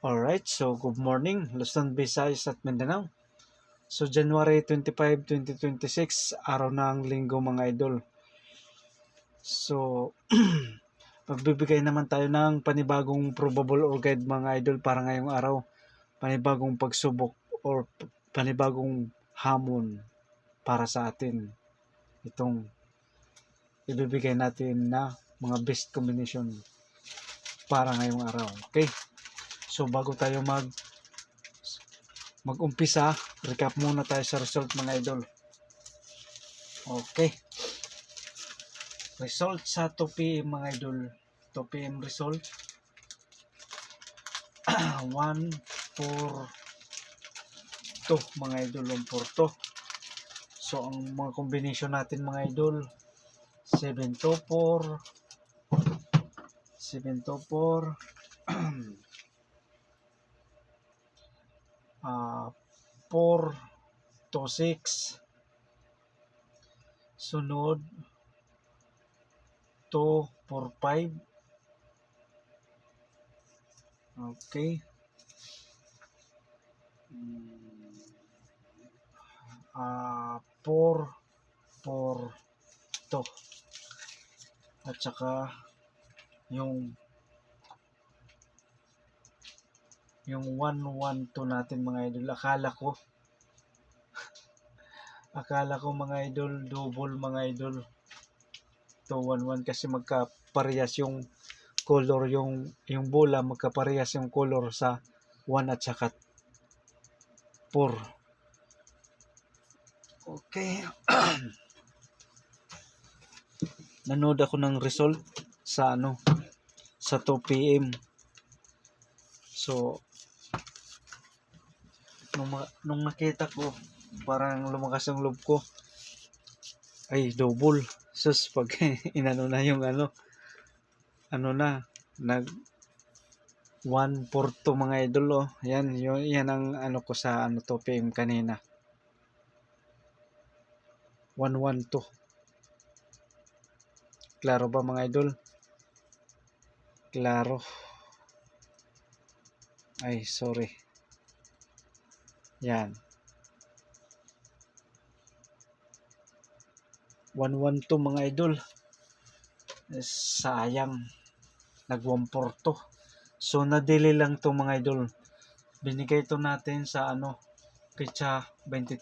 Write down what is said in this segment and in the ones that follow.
Alright, so good morning, Luzon, Visayas at Mindanao. So January 25, 2026, araw ng linggo mga idol. So, magbibigay naman tayo ng panibagong probable or guide mga idol para ngayong araw. Panibagong pagsubok or panibagong hamon para sa atin. Itong ibibigay natin na mga best combination para ngayong araw. Okay? So bago tayo mag-umpisa, recap muna tayo sa result mga idol. Okay. Result sa 2 PM mga idol. 2 PM result. 1, 4, 2 mga idol. 1, 4, 2. So ang mga combination natin mga idol, 7, 2, 4, 7, 2, 4, 4, 2, 6. Sunod 2, 4, 5. Okay. 4, 4, 2. At saka yung 1, 1, 2 natin mga idol. Akala ko mga idol, double mga idol. 2, 1, 1 kasi magkaparehas yung color, yung bola magkaparehas yung color sa 1 at saka 4. Okay. Nanood ako ng result sa sa 2 PM. So nung nakita ko, parang lumakas yung loob ko. Ay, double. Sus, pag inano na yung nag 1, 4, 2 mga idol. Yan ang ko sa 2 PM kanina. 1, 1, 2. Klaro ba mga idol? Klaro. Ay, sorry. Yan. 1, 1, 2 mga idol. Sayang. Nag 1, 4, 2. So, nadili lang to mga idol. Binigay to natin sa petsa 23.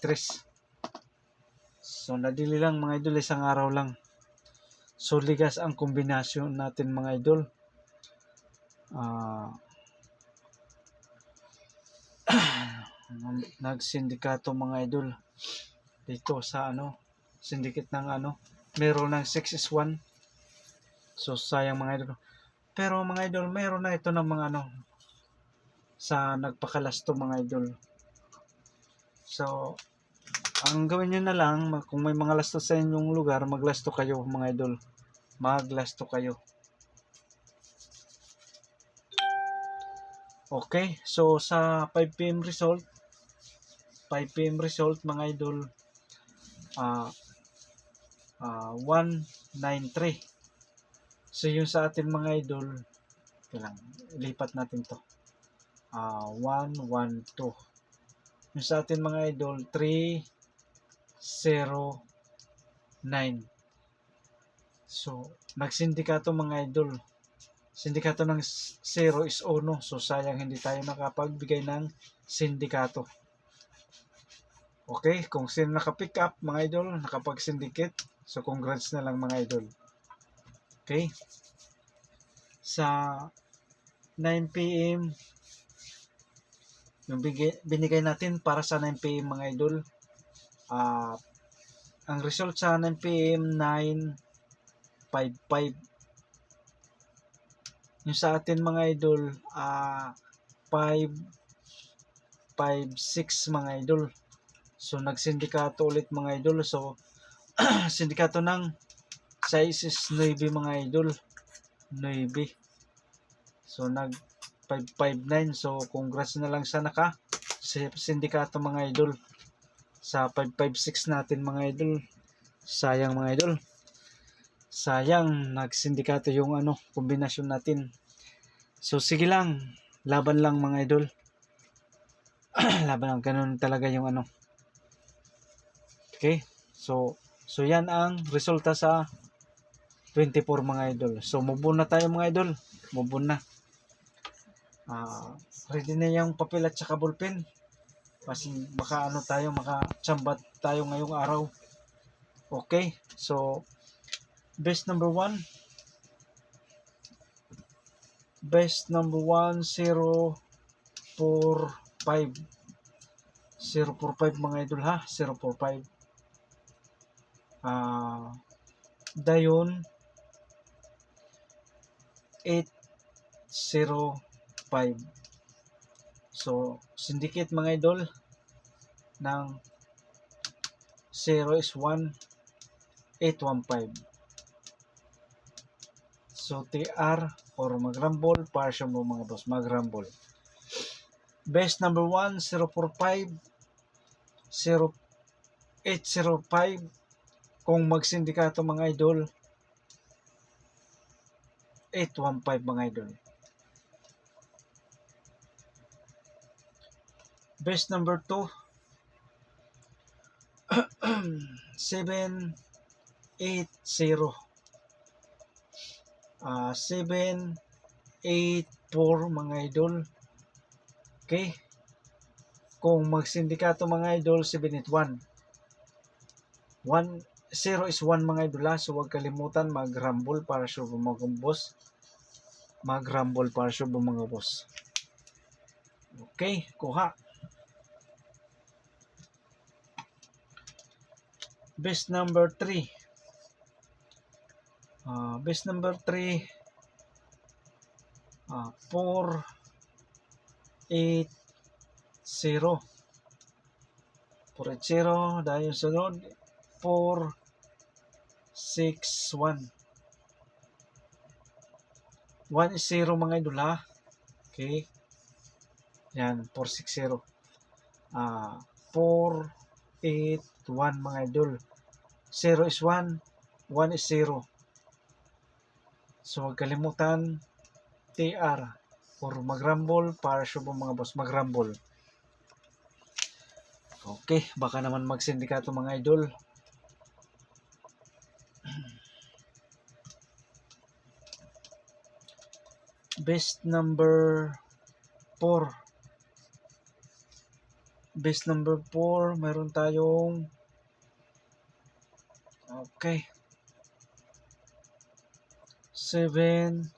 So, nadili lang mga idol, isang araw lang. So, ligas ang kombinasyon natin mga idol. Nagsindikato mga idol dito sa syndicate ng meron ng 6 is 1. So, sayang mga idol. Pero mga idol, meron na ito ng mga sa nagpakalasto mga idol. So, ang gawin nyo na lang, kung may mga lasto sa inyong lugar, maglasto kayo mga idol. Maglasto kayo. Okay, so sa 5 PM result, mga idol, 193. So yung sa atin mga idol, lipat natin to. 1, 1, 2. Yung sa atin mga idol, 3, 0, 9. So, nagsindikato mga idol. Sindikato ng 0 is 1. So, sayang hindi tayo nakapagbigay ng sindikato. Okay, kung sino nakapick up mga idol, nakapag-syndicate. So, congrats na lang mga idol. Okay. Sa 9 PM, yung binigay natin para sa 9 PM mga idol, ang result sa 9 PM, 955. Yung sa atin mga idol, 556 mga idol. So, nagsindikato ulit mga idol. So, sindikato ng size is 9 mga idol. 9. So, nag 559. So, congrats na lang sa sindikato mga idol. Sa 556 natin mga idol. Sayang mga idol. Sayang, nagsindikato yung kombinasyon natin. So, sige lang. Laban lang mga idol. Laban lang. Ganun talaga yung ano. Okay. So yan ang resulta sa 24 mga idol. So move on na tayo mga idol. Move on na. Ready na yung papel at saka ballpen. Kasi baka ano tayo, makachambat tayo ngayong araw. Okay. So best number 1. Best number 1, 0, 4, 5. 045 mga idol ha. 045. Dayon 805. So syndicate mga idol ng 0 is 1, 815. So TR or mag-rumble para siya mo mga boss, mag-rumble. Best number 1, 045, 0805. Kung magsindikato mga idol, 815 mga idol. Best number 2, 780. 784 mga idol. Okay. Kung magsindikato mga idol, 781. 0 is 1 mga idol ha. So huwag kalimutan mag-rumble para sure mga boss. Mag-rumble para sure mga boss. Okay, kuha. Best number 3. Best number 3, 480. 480. Dahil sunod, 461. 1 is 0 mga idol ha. Okay. Yan, 460. 481 mga idol. 0 is 1, 1 is 0. So huwag kalimutan TR or mag-rumble para sure mga boss, mag-rumble. Okay, baka naman magsindikato mga idol. Best number 4. Best number 4, meron tayong okay. 705.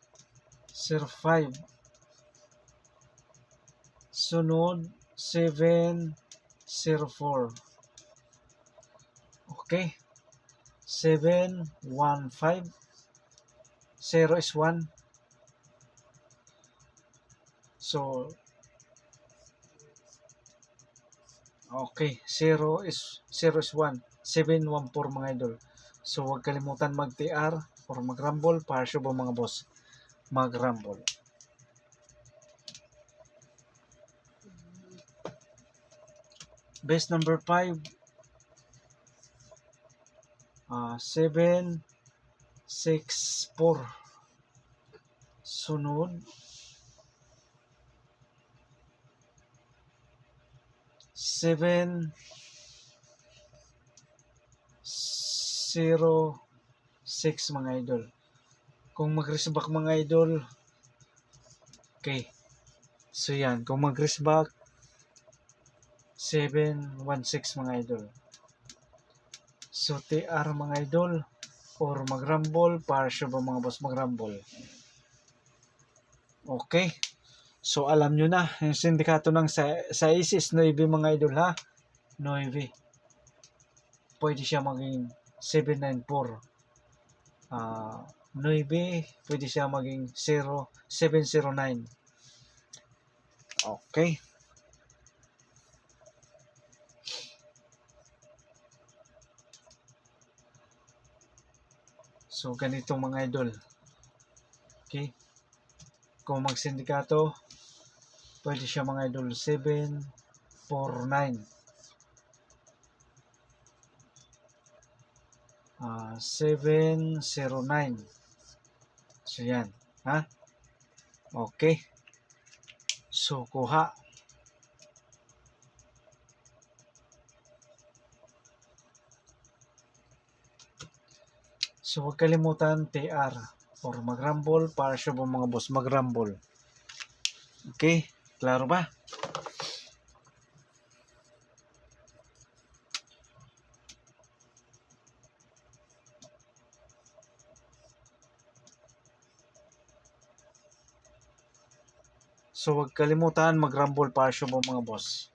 Sunod 704. Okay. 715. 0 is 1. So okay, 0 is 1. 714 mga idol. So huwag kalimutan mag-TR or mag-rumble para sure mga boss, mag-rumble. Best number 5, 764. Sunod 706 mga idol. Kung mag-resback mga idol, okay. So yan, kung mag-resback 716 mga idol. So TR mga idol or mag-rumble para sure mga boss, mag-rumble. Okay. So alam nyo na, yung sindikato ng sa ISIS 9 mga idol ha. 9. Pwede siya maging 794. 9, pwede siya maging 709. Okay. So ganito mga idol. Okay. Kung magsindikato, pwede siya mga idol 749. 709. So yan, ha? Okay. So, kuha. So, huwag kalimutan TR or mag-rumble para sure po mga boss mag-rumble. Okay? Klaro ba? So, huwag kalimutan mag-rumble para sure po mga boss.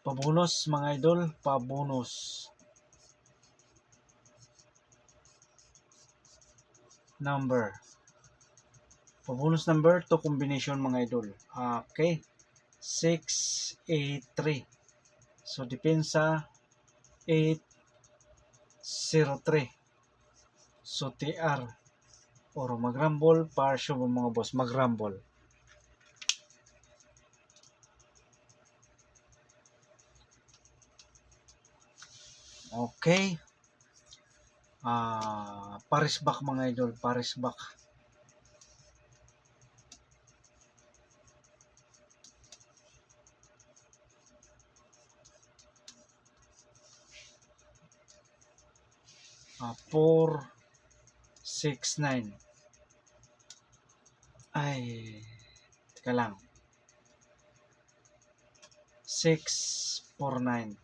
Pabonus mga idol, pabonus. Number. Pabonus number to combination mga idol. Okay. 683. So depensa 803. So TR or mag-rumble para sure mga boss mag-rumble. Okay. Paris back mga idol, Paris back. Ah, 469. Ay, teka lang. 649.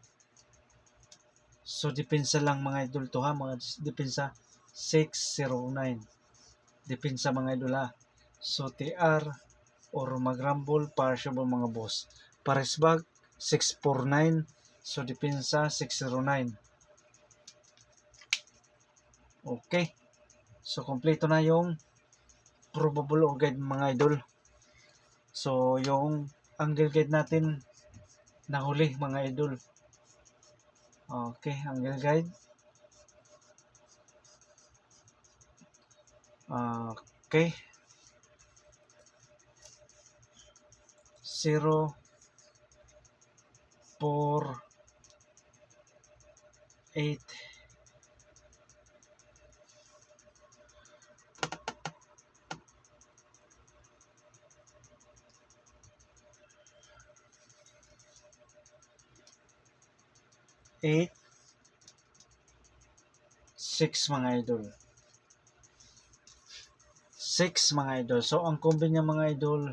So, depensa lang mga idol to ha, mga depensa 609. Depensa mga idol ha. So, TR or mag-rumble para sure mga boss. Pares bag 649. So, depensa 609. Okay. So, kompleto na yung probable or guide mga idol. So, yung angle guide natin nahuli mga idol. Okay, angle guide. Okay. 0, 4, 8, 8, 6 mga idol. 6 mga idol. So, ang combo niya mga idol,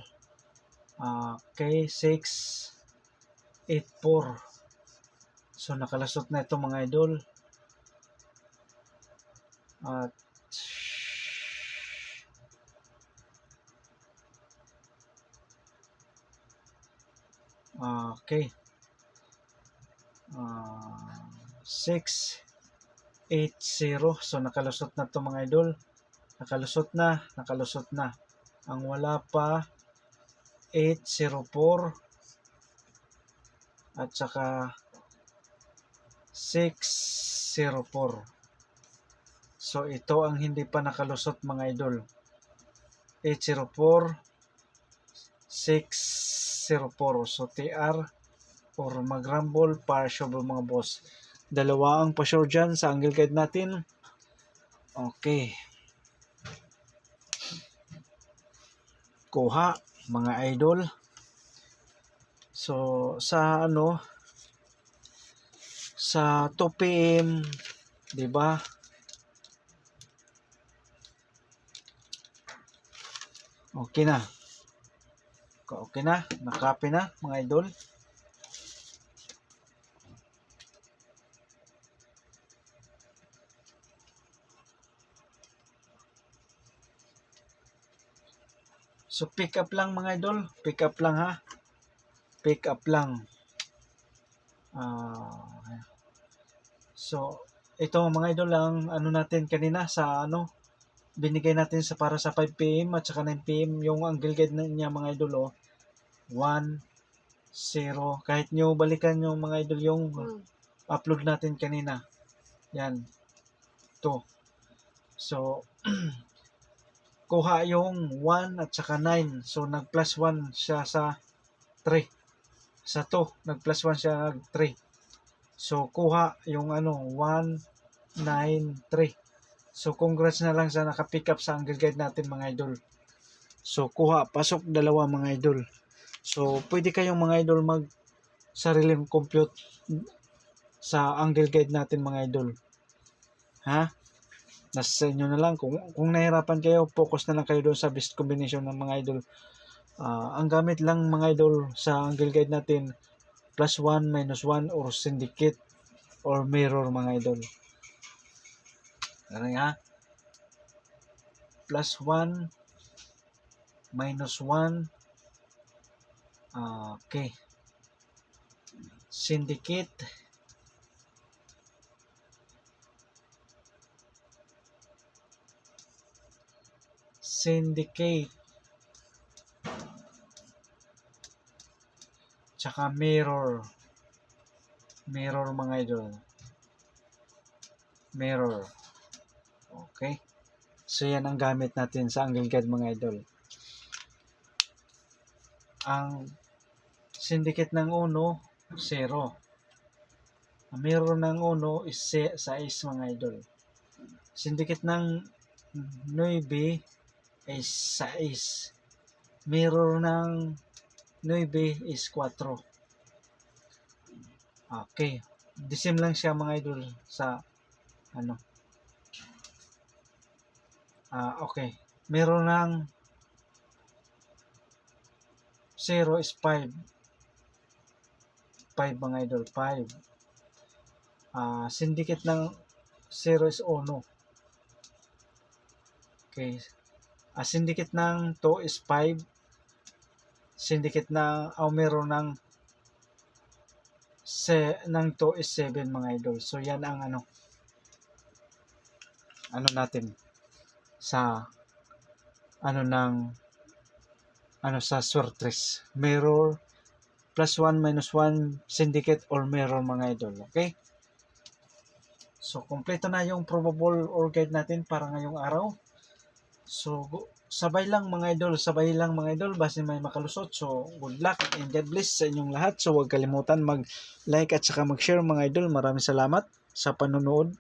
okay, 6, 8, 4. So, nakalasot na ito mga idol. At, okay. 6, 8, 0. So, nakalusot na ito mga idol. Nakalusot na. Ang wala pa 804 at saka 604. So ito ang hindi pa nakalusot mga idol. 804, 604. So TR or mag-rumble para sure mga boss. Dalawa ang pa-sure dyan sa angle guide natin. Okay. Kuha mga idol. So sa sa 2 PM, 'di ba? Okay na. Okay na, nakapi na mga idol. So pick up lang mga idol, pick up lang ha. Pick up lang. So ito mga idol lang natin kanina sa binigay natin sa para sa 5 PM at saka 9 PM yung angle guide niya mga idol 1, 0. Kahit nyo balikan yung mga idol yung upload natin kanina. Yan. 2. So kuha yung 1 at saka 9. So nag plus 1 siya sa 3. Sa 2, nag plus 1 siya 3. So, kuha yung 193. So, congrats na lang sa naka-pick up sa angle guide natin mga idol. So, kuha, pasok dalawa mga idol. So, pwede kayong mga idol mag sariling compute sa angle guide natin mga idol. Ha? Nasa inyo na lang. Kung nahirapan kayo, focus na lang kayo doon sa best combination ng mga idol. Ang gamit lang mga idol sa angle guide natin, +1, -1, or syndicate, or mirror mga idol. Ano nga? +1, -1, okay. Syndicate, tsaka mirror mga idol. Mirror. Okay. So, yan ang gamit natin sa angle guide mga idol. Ang syndicate ng 1, 0. Ang mirror ng 1 is 6 mga idol. Syndicate ng 9 is 6. Mirror ng 9 is 4. Okay. The same lang siya mga idol sa okay. Meron ng 0 is 5. 5 mga idol, 5. Syndicate ng 0 is 1. Okay. Syndicate ng 2 is 5. Syndicate ng meron ng 2 is 7 mga idol. So yan ang natin sa sa Swertres. Mirror, +1, -1, syndicate, or mirror mga idol. Okay? So, kompleto na yung probable or guide natin para ngayong araw. So, sabay lang mga idol, basta may makalusot. So, good luck and God bless sa inyong lahat. So, huwag kalimutan mag-like at saka mag-share mga idol. Maraming salamat sa panonood.